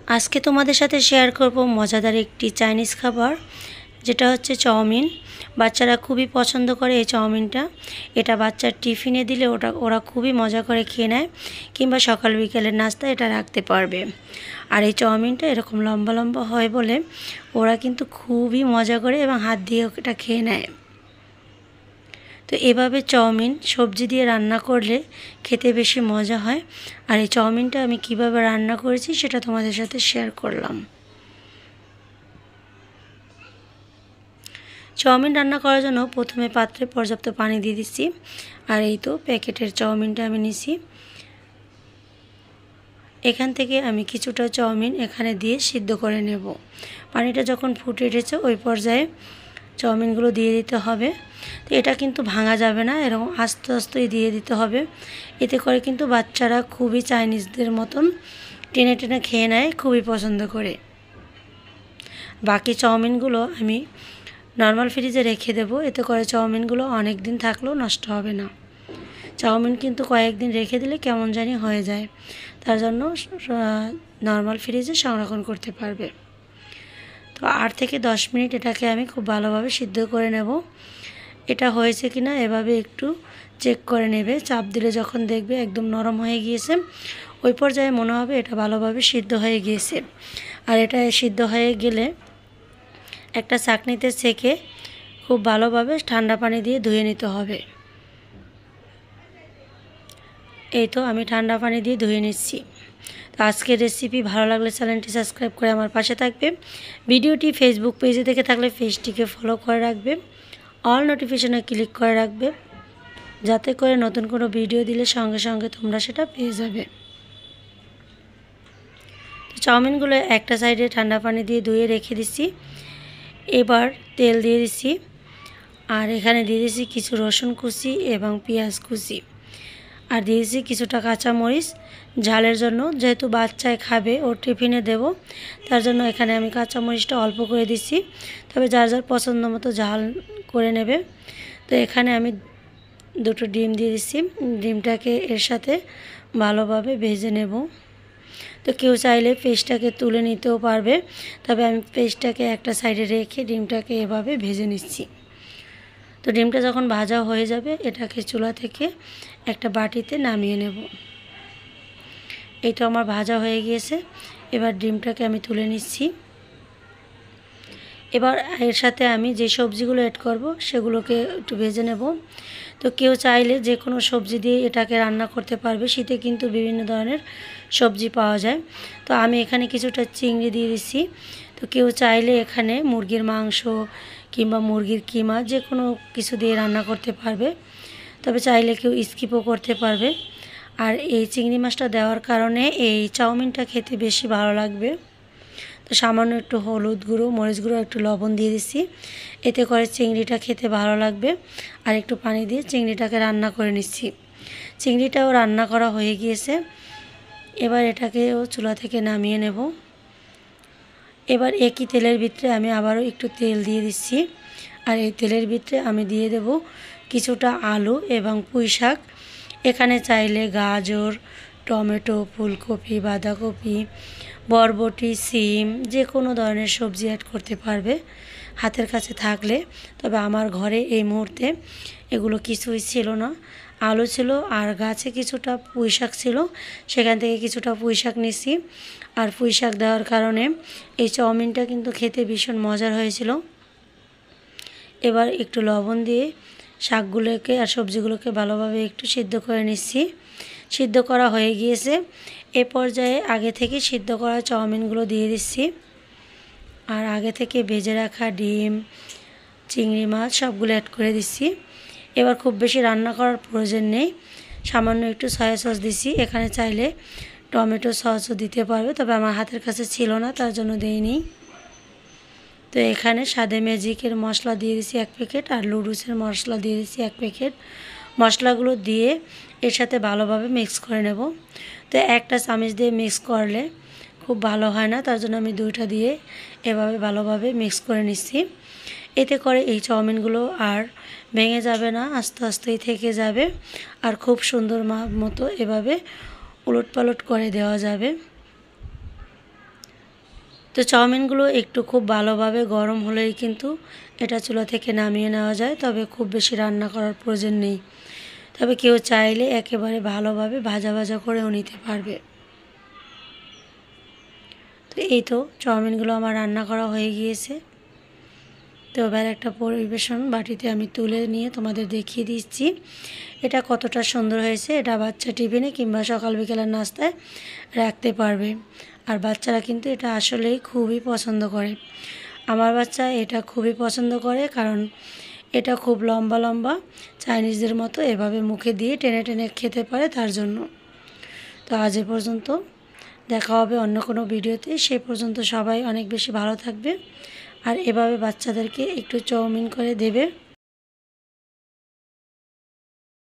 আজকে তোমাদের সাথে শেয়ার করব মজাদার একটি চাইনিজ খাবার, যেটা হচ্ছে চাউমিন। বাচ্চারা খুবই পছন্দ করে এই চাউমিনটা। এটা বাচ্চার টিফিনে দিলে ওরা খুবই মজা করে খেয়ে নেয়, কিংবা সকাল বিকেলের নাস্তা এটা রাখতে পারবে। আর এই চাউমিনটা এরকম লম্বা লম্বা হয় বলে ওরা কিন্তু খুবই মজা করে এবং হাত দিয়ে এটা খেয়ে নেয়। তো এভাবে চাউমিন সবজি দিয়ে রান্না করলে খেতে বেশি মজা হয়। আর এই চাউমিনটা আমি কিভাবে রান্না করেছি সেটা তোমাদের সাথে শেয়ার করলাম। চাউমিন রান্না করার জন্য প্রথমে পাত্রে পর্যাপ্ত পানি দিয়ে দিচ্ছি। আর এই তো প্যাকেটের চাউমিনটা আমি নিছি। এখান থেকে আমি কিছুটা চাউমিন এখানে দিয়ে সিদ্ধ করে নেব। পানিটা যখন ফুটে উঠেছে ওই পর্যায়ে চাউমিনগুলো দিয়ে দিতে হবে। তো এটা কিন্তু ভাঙা যাবে না, এরকম আস্তে আস্তেই দিয়ে দিতে হবে। এতে করে কিন্তু বাচ্চারা খুবই চাইনিজদের মতন টেনে টেনে খেয়ে নেয়, খুবই পছন্দ করে। বাকি চাউমিনগুলো আমি নর্মাল ফ্রিজে রেখে দেব, এতে করে চাউমিনগুলো অনেক দিন থাকলেও নষ্ট হবে না। চাউমিন কিন্তু কয়েকদিন রেখে দিলে কেমন জানি হয়ে যায়, তার জন্য নর্মাল ফ্রিজে সংরক্ষণ করতে পারবে। তো 8 থেকে 10 মিনিট এটাকে আমি খুব ভালোভাবে সিদ্ধ করে নেব। এটা হয়েছে কি না এভাবে একটু চেক করে নেবে। চাপ দিলে যখন দেখবে একদম নরম হয়ে গিয়েছে, ওই পর্যায়ে মনে হবে এটা ভালোভাবে সিদ্ধ হয়ে গিয়েছে। আর এটা সিদ্ধ হয়ে গেলে একটা ছাঁকনিতে ছেঁকে খুব ভালোভাবে ঠান্ডা পানি দিয়ে ধুয়ে নিতে হবে। এই তো আমি ঠান্ডা পানি দিয়ে ধুয়ে নিচ্ছি। তো আজকের রেসিপি ভালো লাগলে চ্যানেলটি সাবস্ক্রাইব করে আমার পাশে থাকবে। ভিডিওটি ফেসবুক পেজে থেকে থাকলে পেজটিকে ফলো করে রাখবে, অল নোটিফিকেশনে ক্লিক করে রাখবে, যাতে করে নতুন কোনো ভিডিও দিলে সঙ্গে সঙ্গে তোমরা সেটা পেয়ে যাবে। তো চাউমিনগুলো একটা সাইডে ঠান্ডা পানি দিয়ে ধুয়ে রেখে দিচ্ছি। এবার তেল দিয়ে দিচ্ছি, আর এখানে দিয়ে দিচ্ছি কিছু রসুন কুচি এবং পেঁয়াজ কুচি, আর দিয়েছি কিছুটা কাঁচামরিচ ঝালের জন্য। যেহেতু বাচ্চায় খাবে, ওর টিফিনে দেব, তার জন্য এখানে আমি কাঁচামরিচটা অল্প করে দিচ্ছি। তবে যার যার পছন্দ মতো ঝাল করে নেবে। তো এখানে আমি 2টো ডিম দিয়ে দিচ্ছি। ডিমটাকে এর সাথে ভালোভাবে ভেজে নেব। তো কেউ চাইলে পেস্টটাকে তুলে নিতেও পারবে, তবে আমি পেস্টটাকে একটা সাইডে রেখে ডিমটাকে এভাবে ভেজে নিচ্ছি। তো ডিমটা যখন ভাজা হয়ে যাবে এটাকে চুলা থেকে একটা বাটিতে নামিয়ে নেব। এই তো আমার ভাজা হয়ে গিয়েছে। এবার ডিমটাকে আমি তুলে নিচ্ছি। এবার এর সাথে আমি যে সবজিগুলো অ্যাড করব সেগুলোকে একটু ভেজে নেব। তো কেউ চাইলে যে কোনো সবজি দিয়ে এটাকে রান্না করতে পারবে। শীতে কিন্তু বিভিন্ন ধরনের সবজি পাওয়া যায়। তো আমি এখানে কিছুটা চিংড়ি দিয়ে দিচ্ছি। তো কেউ চাইলে এখানে মুরগির মাংস কিংবা মুরগির কিমা যে কোনো কিছু দিয়ে রান্না করতে পারবে, তবে চাইলে কেউ স্কিপও করতে পারবে। আর এই চিংড়ি মাছটা দেওয়ার কারণে এই চাউমিনটা খেতে বেশি ভালো লাগবে। তো সামান্য একটু হলুদ গুঁড়ো, মরিচ গুঁড়ো, একটু লবণ দিয়ে দিচ্ছি, এতে করে চিংড়িটা খেতে ভালো লাগবে। আর একটু পানি দিয়ে চিংড়িটাকে রান্না করে নিচ্ছি। চিংড়িটাও রান্না করা হয়ে গিয়েছে। এবার এটাকেও চুলা থেকে নামিয়ে নেব। এবার একই তেলের ভিতরে আমি আবারও একটু তেল দিয়ে দিচ্ছি। আর এই তেলের ভিতরে আমি দিয়ে দেব কিছুটা আলু এবং পুঁই শাক। এখানে চাইলে গাজর, টমেটো, ফুলকপি, বাঁধাকপি, বরবটি, সিম যে কোনো ধরনের সবজি অ্যাড করতে পারবে হাতের কাছে থাকলে। তবে আমার ঘরে এই মুহূর্তে এগুলো কিছুই ছিল না। আলু ছিল আর গাছে কিছুটা পুঁই শাক ছিল, সেখান থেকে কিছুটা পুঁই শাক নিছি। আর পুঁই শাক দেওয়ার কারণে এই চাউমিনটা কিন্তু খেতে ভীষণ মজার হয়েছিল। এবার একটু লবণ দিয়ে শাকগুলোকে আর সবজিগুলোকে ভালোভাবে একটু সিদ্ধ করে নিচ্ছি। সিদ্ধ করা হয়ে গিয়েছে। এ পর্যায়ে আগে থেকে সিদ্ধ করা চাউমিনগুলো দিয়ে দিচ্ছি। আর আগে থেকে ভেজে রাখা ডিম, চিংড়ি মাছ সবগুলো অ্যাড করে দিচ্ছি। এবার খুব বেশি রান্না করার প্রয়োজন নেই, সামান্য একটু সয়া সস দিচ্ছি। এখানে চাইলে টমেটো সসও দিতে পারবে, তবে আমার হাতের কাছে ছিল না, তার জন্য দেইনি। তো এখানে স্বাদে ম্যাজিকের মশলা দিয়ে দিচ্ছি 1 প্যাকেট, আর লুডুসের মশলা দিয়ে দিচ্ছি 1 প্যাকেট। মশলাগুলো দিয়ে এর সাথে ভালোভাবে মিক্স করে নেব। তো একটা চামচ দিয়ে মিক্স করলে খুব ভালো হয় না, তার জন্য আমি 2টা দিয়ে এভাবে ভালোভাবে মিক্স করে নিচ্ছি। এতে করে এই চাউমিনগুলো আর ভেঙে যাবে না, আস্তে আস্তেই থেকে যাবে। আর খুব সুন্দর মতো এভাবে উলটপালট করে দেওয়া যাবে। তো চাউমিনগুলো একটু খুব ভালোভাবে গরম হলেই কিন্তু এটা চুলা থেকে নামিয়ে নেওয়া যায়, তবে খুব বেশি রান্না করার প্রয়োজন নেই। তবে কেউ চাইলে একেবারে ভালোভাবে ভাজা ভাজা করেও নিতে পারবে। তো এই তো চাউমিনগুলো আমার রান্না করা হয়ে গিয়েছে। তো এবার একটা পরিবেশন বাটিতে আমি তুলে নিয়ে তোমাদের দেখিয়ে দিচ্ছি এটা কতটা সুন্দর হয়েছে। এটা বাচ্চা টিফিনে কিংবা সকাল বিকেলের নাস্তায় রাখতে পারবে। আর বাচ্চারা কিন্তু এটা আসলেই খুবই পছন্দ করে। আমার বাচ্চা এটা খুবই পছন্দ করে, কারণ এটা খুব লম্বা লম্বা, চাইনিজদের মতো এভাবে মুখে দিয়ে টেনে টেনে খেতে পারে, তার জন্য। তো আজ এ পর্যন্ত, দেখা হবে অন্য কোনো ভিডিওতে। সে পর্যন্ত সবাই অনেক বেশি ভালো থাকবে আর এভাবে বাচ্চাদেরকে একটু চাউমিন করে দেবে।